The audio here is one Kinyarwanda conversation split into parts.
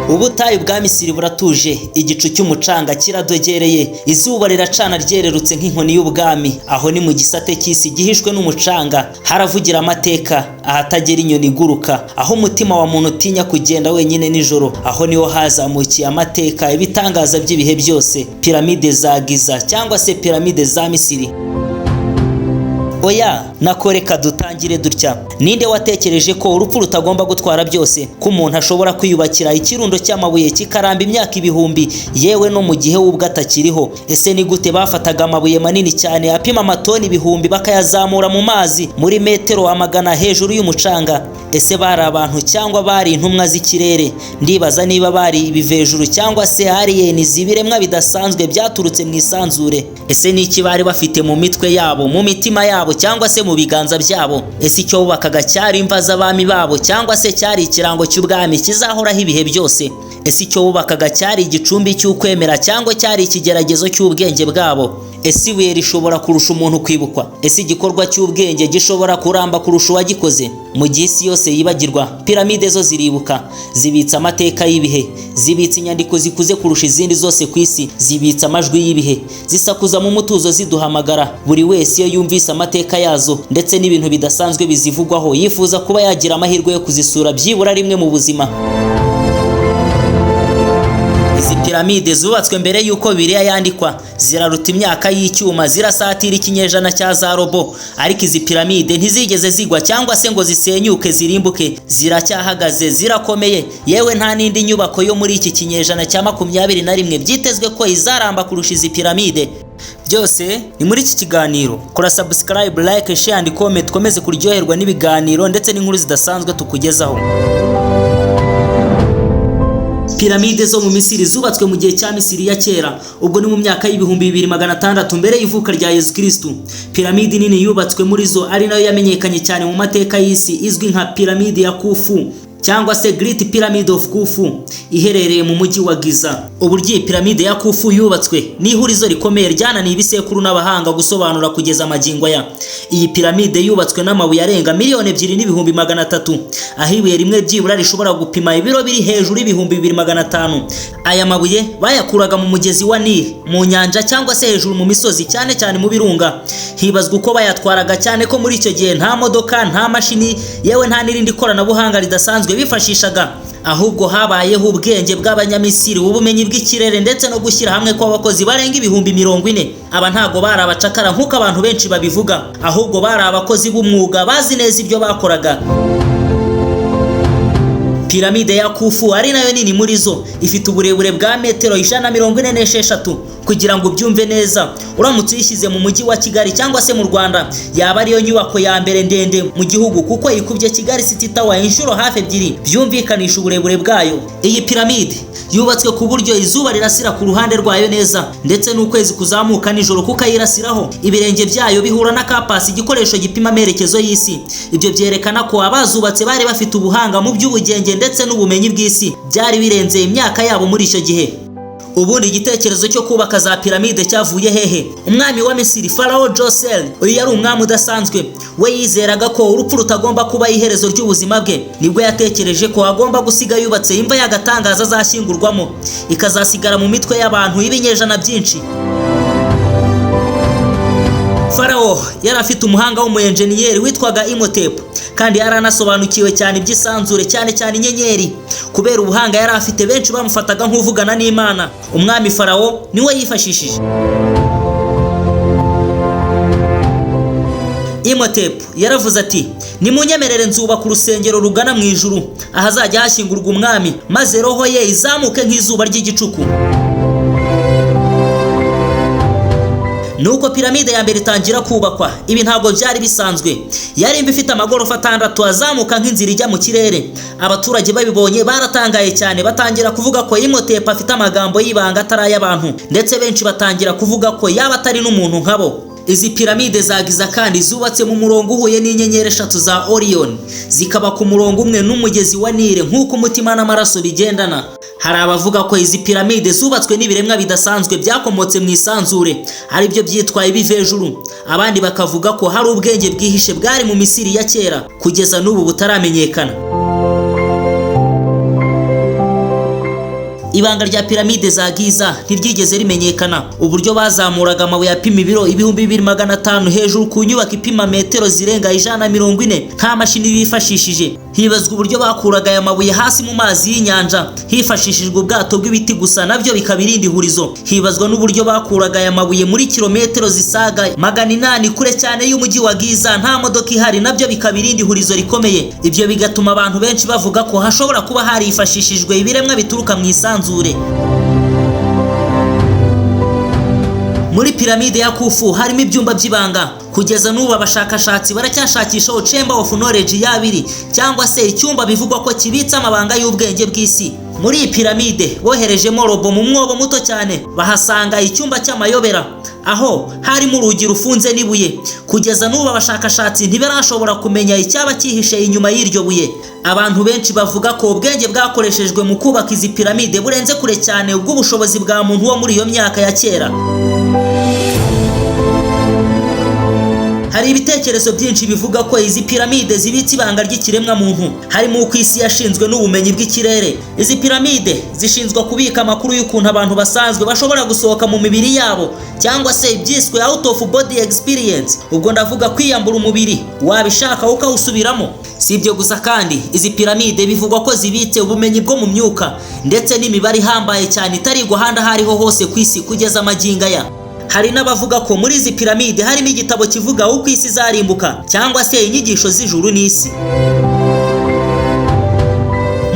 Ubutayu bwa Misiri buratuje, igicu cy'umucanga kiradogereye, izuba riracana ryererutse nk'inkoni y'ubwami. Aho ni mu gisate cy'isi gihishwe n'umucanga, haravugira amateka ahatagera inyoni iguruka. Aho umutima wa muntu utinya kugenda wenyine nijoro, aho niho hazamukiye amateka ibitangaza by'ibihe byose, piramide za Giza cyangwa se piramide za Misiri. Oya, nakoreka dutangire dutya. Ninde watekereje ko urupfu rutagomba gutwara byose, ko umuntu ashobora kwiyubakira ikirundo cy'amabuye kikaramba imyaka ibihumbi, yewe no mu gihe ubwo atakiriho? Ese ni gute bafataga amabuye manini cyane apima amatoni ibihumbi bakayazamura mu mazi muri metero amagana hejuru y'umucanga? Ese bari abantu cyangwa bari intumwa z'ikirere? Ndibaza niba bari ibivejuru cyangwa se alien z'ibiremwa bidasanzwe byaturutse mu isanzure. Ese ni iki bari bafite mu mitwe yabo, mu mitima yabo cyangwa se mu biganza byabo? Ese icyo bubakaga cyari imva z'abami babo cyangwa se cyari ikirango cy'ubwami kizahoraho ibihe byose? Ese icyo bubakaga cyari igicumbi cy'ukwemera cyangwa cyari ikigeragezo cy'ubwenge bwabo? Ese ibuye rishobora kurusha umuntu kwibukwa? Ese igikorwa cy'ubwenge gishobora kuramba kurusha uwagikoze? Mu gihe isi yose yibagirwa, piramide zo ziribuka, zibitsa amateka y'ibihe, zibitsa inyandiko zikuze kurusha izindi zose ku isi, zibitsa amajwi y'ibihe, zisakuza mu mutuzo ziduhamagara. Buri wese iyo yumvise amateka yazo ndetse n'ibintu bidasanzwe bizivugwaho, yifuza kuba yagira amahirwe yo kuzisura byibura rimwe mu buzima. Izi piramide zubatswe mbere y'uko Bibiliya yandikwa, ziraruta imyaka y'icyuma, zirasatira ikinyejana cya za robo. Ariko izi piramide ntizigeze zigwa cyangwa se ngo zisenyuke zirimbuke, ziracyahagaze, zirakomeye. Yewe nta n'indi nyubako yo muri iki kinyejana cya 21 byitezwe ko izaramba kurusha izi piramide. Byose ni muri iki kiganiro. Kora subscribe, like, share and comment, komeze kuryoherwa n'ibiganiro ndetse n'inkuru zidasanzwe tukugezaho. Piramide zo mu Misiri zubatswe mu gihe cya Misiri ya kera, ubwo ni mu myaka y'ibihumbi 2600 mbere y'ivuka rya Yesu Kristo. Piramide nini yubatswe muri zo ari nayo yamenyekanye cyane mu mateka y'isi, izwi nka piramide ya Khufu cyangwa se Great Pyramid of Khufu, iherereye mu mujyi wa Giza. Uburyo piramide ya Khufu yubatswe ni ihurizo rikomeye ryananiye ibisekuru n'abahanga gusobanura kugeza amagingo aya. Iyi piramide yubatswe n'amabuye arenga 2,300,000, aho ibuye rimwe byibura rishobora gupima ibiro biri hejuru y'ibihumbi 2,500. Aya mabuye bayakuraga mu mugezi wa Nile, mu nyanja cyangwa se hejuru mu misozi, cyane cyane mu birunga. Hibazwa uko bayatwaraga, cyane ko muri icyo gihe nta modoka, nta mashini, yewe nta n'irindi koranabuhanga ridasanzwe bifashishaga. Ahubwo habayeho ubwenge bw'abanyamisiri, ubumenyi bw'ikirere ndetse no gushyira hamwe kw'abakozi barenga ibihumbi 40. Aba ntago bari abacakara nk'uko abantu benshi babivuga, ahubwo bari abakozi b'umwuga bazi neza ibyo bakoraga. Piramide ya Khufu ari nayo nini muri zo, ifite uburebure bwa metero 146. Kugira ngo ubyumve neza, uramutse uyishyize mu mujyi wa Kigali cyangwa se mu Rwanda, yaba ariyo nyubako ya mbere ndende mu gihugu, kuko ikubye Kigali City Tower inshuro hafi 2, byumvikanisha uburebure bwayo. Iyi piramide yubatswe ku buryo izuba rirasira ku ruhande rwayo neza, ndetse n'ukwezi kuzamuka nijoro kukayirasiraho. Ibirenge byayo bihura na kapasi, igikoresho gipima amerekezo y'isi. Ibyo byerekana ko abazubatse bari bafite ubuhanga mu by'ubugenge ndetse n'ubumenyi bw'isi, byari birenze imyaka yabo muri icyo gihe. Ubundi igitekerezo cyo kubaka za piramide cyavuye hehe? Umwami wa Misiri Pharaoh Djosel, uyu yari umwami udasanzwe. We yizeraga ko urupfu rutagomba kuba iherezo ry'ubuzima bwe. Nibwo yatekereje ko agomba gusiga yubatse imva y'agatangaza azashyingurwamo, ikazasigara mu mitwe y'abantu ibinyejana byinshi. Pharaoh yari afite umuhanga w'umuenjeniyeri witwaga Imhotep, kandi yari anasobanukiwe cyane iby'isanzure, cyane cyane inyenyeri. Kubera ubuhanga yari afite, benshi bamufataga nk'uvugana n'Imana. Umwami Pharaoh niwe yifashishije. Imhotep yaravuze ati, nimunyemerere nzubaka urusengero rugana mu ijuru, ahazajya hashyingurwa umwami, maze roho ye izamuke nk'izuba ry'igicuku. Nuko piramide ya mbere itangira kubakwa. Ibi ntabwo byari bisanzwe, yari ifite amagorofa 6 azamuka nk'inzira ijya mu kirere. Abaturage babibonye baratangaye cyane, batangira kuvuga ko Imhotep afite amagambo y'ibanga atari y'abantu, ndetse benshi batangira kuvuga ko yaba atari n'umuntu nkabo. Izi piramide za Giza kandi zubatse mu murongo uhuye n'inyenyeri 3 za Orion, zikaba ku murongo umwe n'umugezi wa Nile nk'uko umutima n'amaraso bigendana. Hari abavuga ko izi piramide zubatswe n'ibiremwa bidasanzwe byakomotse mu isanzure, ari byo byitwa ibivejuru. Abandi bakavuga ko hari ubwenge bwihishe bwari mu Misiri ya kera, kugeza n'ubu butaramenyekana. ibanga rya piramide za Giza ntiryigeze rimenyekana. Uburyo bazamuraga amabuye apima ibiro 2500 hejuru ku nyubako ipima metero zirenga 140 nta mashini bifashishije. Hibazwa uburyo bakuraga aya mabuye hasi mu mazi y'inyanja hifashishijwe ubwato bw'ibiti gusa, nabyo bikabirinda ihurizo. Hibazwa n'uburyo bakuraga aya mabuye muri kilometero zisaga 800 kure cyane y'umujyi wa Giza nta modoka ihari, nabyo bikabirinda ihurizo rikomeye. Ibyo bigatuma abantu benshi bavuga ko hashobora kuba harifashishijwe ibiremwa bituruka mu isanzure. Muri piramide ya Khufu harimo ibyumba by'ibanga. Kugeza n'ubu abashakashatsi baracyashakisha chamber of knowledge yabiri cyangwa se icyumba bivugwa ko kibitsa amabanga y'ubwenge bw'isi. Muri iyi piramide boherejemo robo mu mwobo muto cyane, bahasanga icyumba cy'amayobera aho harimo urugi rufunze n'ibuye. Kugeza n'ubu abashakashatsi ntibarashobora kumenya icyaba cyihishe inyuma y'iryo buye. Abantu benshi bavuga ko ubwenge bwakoreshejwe mu kubaka izi piramide burenze kure cyane ubw'ubushobozi bwa muntu wo muri iyo myaka ya kera. Hari ibitekerezo byinshi bivuga ko izi piramide zibitse ibanga ry'ikiremwa muntu, harimo uko isi yashinzwe n'ubumenyi bw'ikirere. Izi piramide zishinzwe kubika amakuru y'ukuntu abantu basanzwe bashobora gusohoka mu mibiri yabo cyangwa se ibyiswe out of body experience. Ubwo ndavuga kwiyambura umubiri wabishaka ukawusubiramo. Si ibyo gusa kandi izi piramide bivugwa ko zibitse ubumenyi bwo mu myuka ndetse n'imibare ihambaye cyane itarigwa ahandi aho ariho hose ku isi kugeza magingo aya. Hari n'abavuga ko muri izi piramide harimo igitabo kivuga uko isi zarimbuka cyangwa se inyigisho z'ijuru n'isi.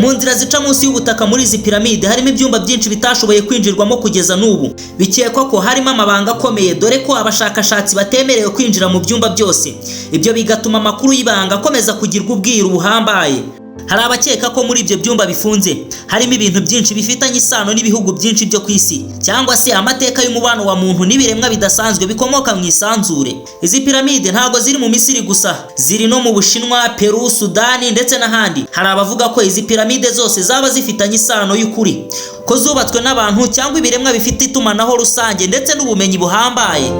Mu nzira zica munsi y'ubutaka muri izi piramide harimo ibyumba byinshi bitashoboye kwinjirwamo kugeza n'ubu. Bikekwa ko harimo amabanga akomeye, dore ko abashakashatsi batemerewe kwinjira mu byumba byose. Ibyo bigatuma amakuru y'ibanga akomeza kugirwa ubwiru buhambaye. Hari abakeka ko muri ibyo byumba bifunze harimo ibintu byinshi bifitanye isano n'ibihugu byinshi byo ku isi cyangwa se amateka y'umubano wa muntu n'ibiremwa bidasanzwe bikomoka mu isanzure. Izi piramide ntago ziri mu Misiri gusa, ziri no mu Bushinwa, Peru, Sudani ndetse n'ahandi. Hari abavuga ko izi piramide zose zaba zifitanye isano y'ukuri, ko zubatswe n'abantu cyangwa ibiremwa bifite itumanaho rusange ndetse n'ubumenyi buhambaye.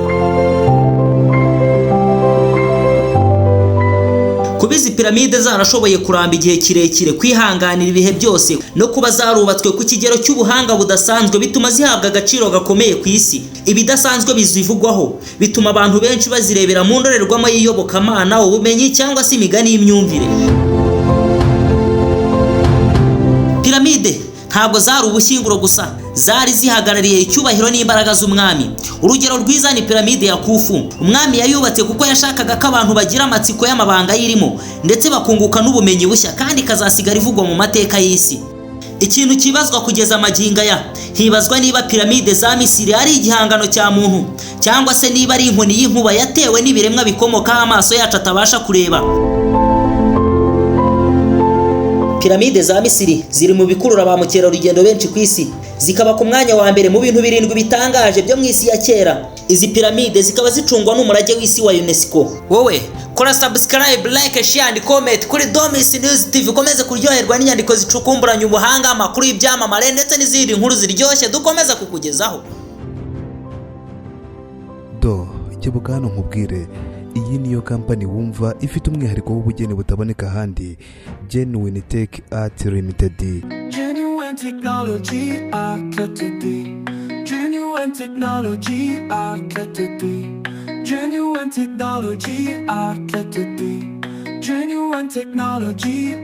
Kuba izi piramide zarashoboye kuramba igihe kirekire, kwihanganira ibihe byose no kuba zarubatswe ku kigero cy'ubuhanga budasanzwe bituma zihabwa agaciro gakomeye ku isi. Ibidasanzwe bizivugwaho bituma abantu benshi bazirebera mu ndorerwamo y'iyobokamana, ubumenyi cyangwa se imigani y'imyumvire. Piramide ntabwo zari ubushyinguro gusa, zari zihagarariye icyubahiro n'imbaraga z'umwami. Urugero rwiza ni piramide ya Khufu. Umwami yayubatse kuko yashakaga ko abantu bagira amatsiko y'amabanga yirimo ndetse bakunguka n'ubumenyi bushya, kandi kazasigara ivugwa mu mateka y'isi. Ikintu kibazwa kugeza magingo aya, hibazwa niba piramide za Misiri ari igihangano cya muntu cyangwa se niba ari inkoni y'inkuba yatewe n'ibiremwa bikomokaho amaso yacu atabasha kureba. Piramide za Misiri ziri mu bikurura ba mukerarugendo benshi ku isi, zikaba ku mwanya wa mbere mu bintu 7 bitangaje byo mu isi ya kera. Izi piramide zikaba zicungwa n'umurage w'isi wa UNESCO. Wowe kora subscribe, like, share and comment kuri Domis News TV, komeze kuryoherwa n'inyandiko zicukumburanya ubuhanga, amakuru y'ibyamamare ndetse n'izindi nkuru ziryoshye dukomeza kukugezaho. Kibuga hano nkubwire, iyi niyo company wumva ifite umwihariko w'ubugeni butaboneka ahandi, Genuine Tech Art Limited. Genuine Technology Art Limited. Genuine Technology Art Limited. Genuine Technology Art Limited. Genuine Technology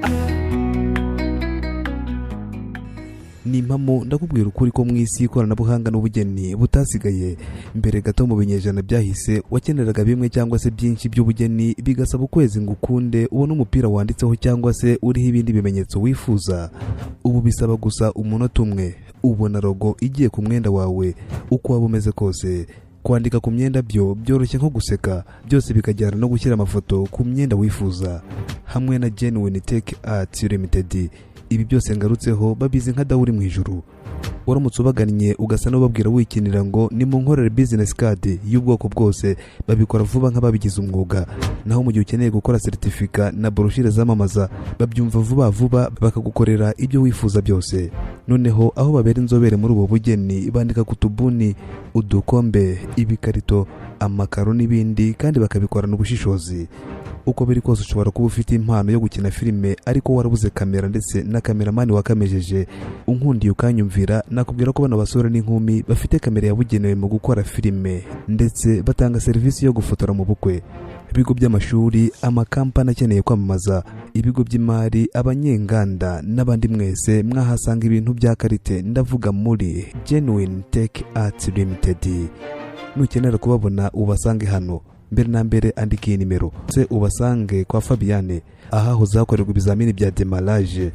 Ni impamo ndakubwira ukuri ko mu isi y'ikoranabuhanga n'ubugeni butasigaye. Mbere gato mu binyejana byahise wakeneraga bimwe cyangwa se byinshi by'ubugeni bigasaba ukwezi ngo ukunde ubone umupira wanditseho cyangwa se uriho ibindi bimenyetso wifuza. Ubu bisaba gusa umunota umwe ubona logo igiye ku mwenda wawe uko waba umeze kose. Kwandika ku myenda byo byoroshye nko guseka, byose bikajyana no gushyira amafoto ku myenda wifuza. Hamwe na Genuine Tech Art Limited, ibi byose ngarutseho babizi nka dawuri mu ijuru. Waramutse ubagannye ugasa n'ubabwira wikinira ngo ni mu nkorere business card y'ubwoko bwose, babikora vuba nk'ababigize umwuga. Naho mu gihe ukeneye gukora certificate na brochure zamamaza, babyumva vuba bakagukorera ibyo wifuza byose. Noneho aho babera inzobere muri ubu bugeni, bandika ku tubuni, udukombe, ibikarito, amakaro n'ibindi, kandi bakabikorana ubushishozi. uko biri kose ushobora kuba ufite impano yo gukina filime ariko warabuze kamera ndetse na kameramani wakamejeje. Unkundiye ukanyumvira, nakubwira ko bano basore n'inkumi bafite kamera yabugenewe mu gukora filime ndetse batanga serivisi yo gufotora mu bukwe. Ibigo by'amashuri, amakampani akeneye kwamamaza, ibigo by'imari, abanyenganda n'abandi mwese mwahasanga ibintu bya karite. Ndavuga muri Genuine Tech Arts Limited. Nukenera kubabona ubasange hano. Mbere na mbere andika iyi nimero se ubasange kwa Fabiane ahahoze hakorerwa ibizamini bya demarrage.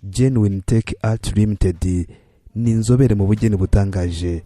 Genuine Tech Arts Limited ni inzobere mu bugeni butangaje.